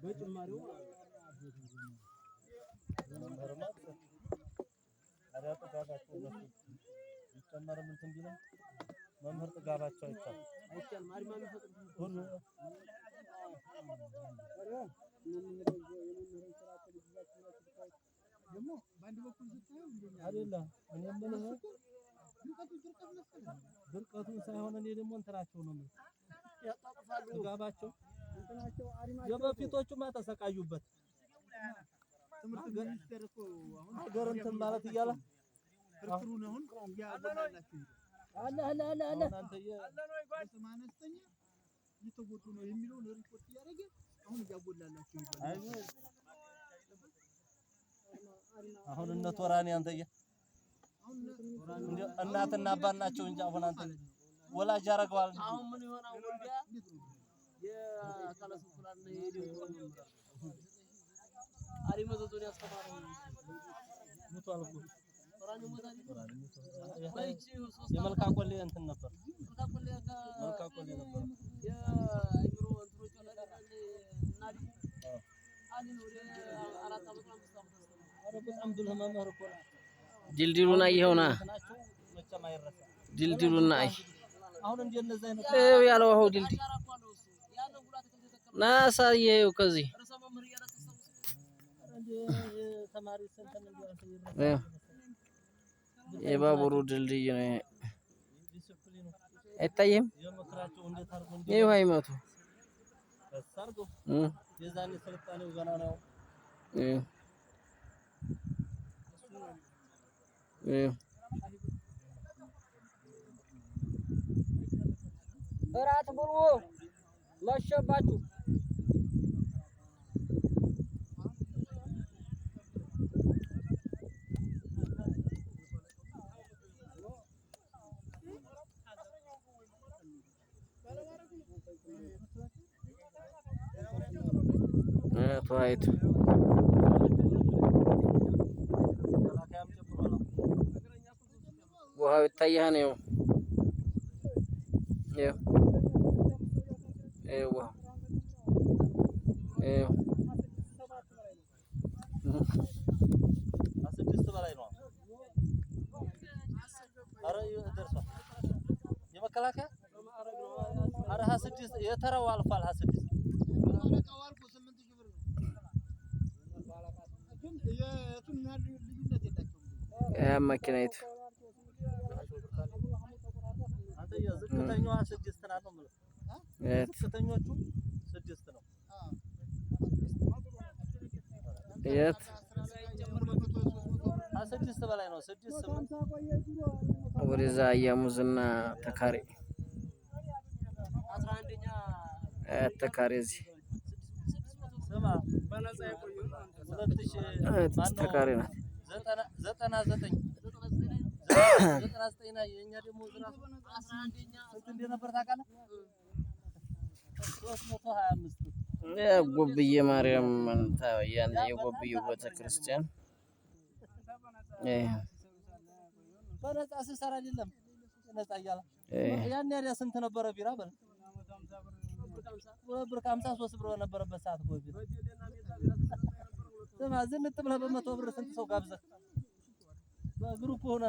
በጭማሪው መምህርማት አዳት ጋባቸው ነው ይጨመርም እንትን ቢለው መምህር ጥጋባቸው አይቻል ማሪ ማን ፈጥሩ ሁሉ ደግሞ ባንድ በኩል ዝታው እንደኛ አይደለም እኔ ምን ድርቀቱ ሳይሆን እኔ ደግሞ እንትናቸው ነው ያጣጥፋሉ ጥጋባቸው እንትናቸው አሪማቸው የበፊቶቹማ ተሰቃዩበት ትምህርት ሚኒስቴር እኮ አሁን ሀገር እንትን ማለት እያለ ፍርፍሩን አሁን ያጎላላችሁ አለ አንተ በሰማነስተኛ እየተጎዱ ነው የሚለውን ሪፖርት እያደረገ አሁን ያጎላላችሁ አሁን እነ ቶራኒ አንተዬ እናትና አባት ናቸው እንጂ አሁን አንተ ወላጅ ያረጋዋል አሁን ምን ይሆናል ወልዲያ የአካለ ስንኩላን ነው የዲው አሪ መዘዞን ያስተማረው ሙቷል እኮ ቶራኒ ሞታል የመልካ ቆሌ እንትን ነበር መልካ ቆሌ ነበር የአይምሮ እንትሮች ወላጅ እናዲ አሊ ነው አራት አመት አምስት አመት አረ በጣም ብልህ መምህር እኮ ድልድሉን አየኸውና መቼም አይረሳ ድልድሉን አይ አሁን እንደነዛ አይነት ያለው አሁን ድልድል ናሳየው ከዚህ ተማሪ ሰንተን የባቡሩ ድልድይ ነው አይታየም ይሄው አይመቱ ሰርጎ የዛኔ ስልጣኔው ገና ነው እራት ብሉ መሸባችሁ ተዋይቱ ውሃው ይታያል ነው ውሃው አስድስት በላይ ነው አረ ደርሷል የመከላከያ አረ 26 የተራው አልፏል 26 መኪናይቱ አንተ የዝቅተኛዋ 6 ናት ነው ማለት ዝቅተኞቹ 6 ነው የት 6 በላይ ነው 6 8 ወደዛ ያሙዝና ተካሪ 11ኛ ተካሪ እዚህ ስማ ባላዛ ያቆዩ 2000 ተካሪ ነው 99 ላይ የኛ ደግሞ ዝራፍ 11ኛ ስንት እንደነበር ታውቃለህ 325 ጎብዬ ማርያም ያን የጎብዬ ቤተክርስቲያን በነፃ ሲሰራ አይደለም ነፃ እያለ ያን ያዲያ ስንት ነበረ ቢራ በል ብር 53 ብር ነበረበት ሰዓት እኮ ቢራ ስማ ዝንጥ ብለህ በ100 ብር ስንት ሰው ጋብዘህ በግሩፕ ሆነ